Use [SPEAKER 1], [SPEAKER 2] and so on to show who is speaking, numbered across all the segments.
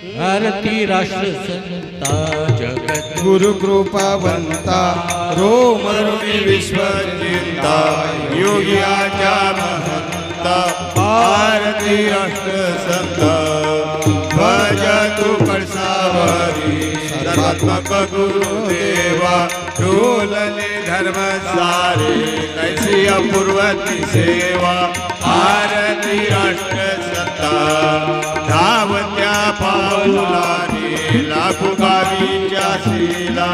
[SPEAKER 1] आरती राष्ट्र संता जगत
[SPEAKER 2] गुरु कृपावंता रोम रुणी विश्वचिंता योगियाच्या महंता आरती राष्ट्र संता भज तू कळसावरी सर्वात्मक गुरुदेवा डोलले धर्म सारे कैसी अपूर्वती सेवा आरती राष्ट्र संता धावत्या पाऊलाने लाखो गावीच्या शिला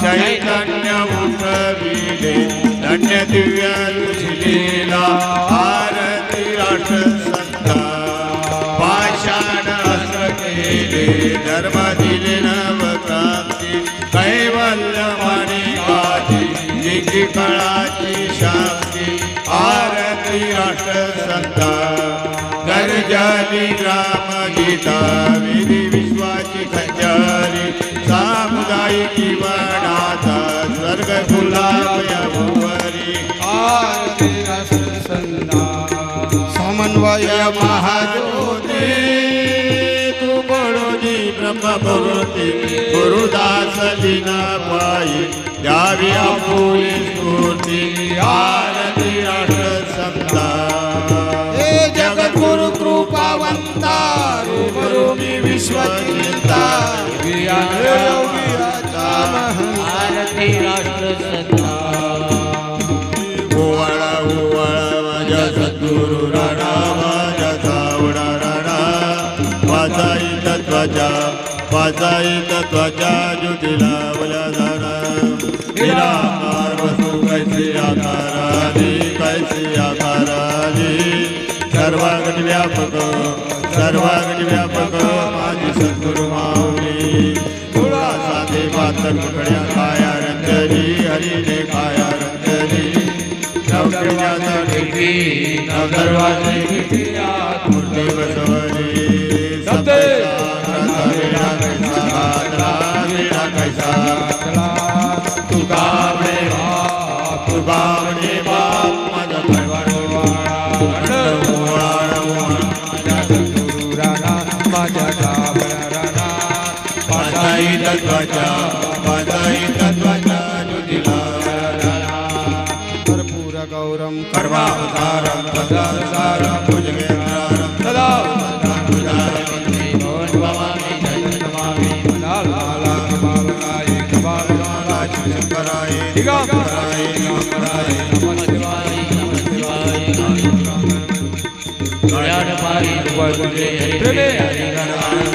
[SPEAKER 2] चैतन्य उठविले धन्य दिव्य तुझलीला आरती राष्ट्र संता पाषाण अस्त्र केले धर्म दिले नवक्रांती कैवल्य माणिकाची जिंकी काळाची शांती आरती राष्ट्र संता गर्जली ग्राम गीता विधी विश्वाची खंजारी सामुदायिकी वनाचा स्वर्ग गुलाबया भुवरी आरती राष्ट्र संता समन्वय महाज्योती तू बडोजी ब्रह्मभूती गुरुदास लीना पायी द्यावी आपुली स्फूर्ती आरती राष्ट्र संता जगद्गुरु कृपावंता रूपरूपी विश्वचिंता
[SPEAKER 1] आरती राष्ट्र संता
[SPEAKER 2] ओवाळा ओवाळा माझ्या सद्गुरु राणा माझ्या सावडा राणा वाचाई तत्वाच्या ज्योतीला वल्या जाणा निराकार वस्तू कैसी आकाराली कैसी आकाराली सर्वागत व्यापक माझी सद्गुरु माऊली थोडा साधे पात्र पकड्या काया रंजली हरीने काया रंजली नवकण्याचा ठिकी नव दरवाजे मूर्ती बसवली सत्य कैसा तू गावणे बाप माझा तत्वाच्या ज्योतीला कर्पूर गौरम कर्मावतारम सदासारम भुजगेंद्रारम सदा
[SPEAKER 1] शंकराय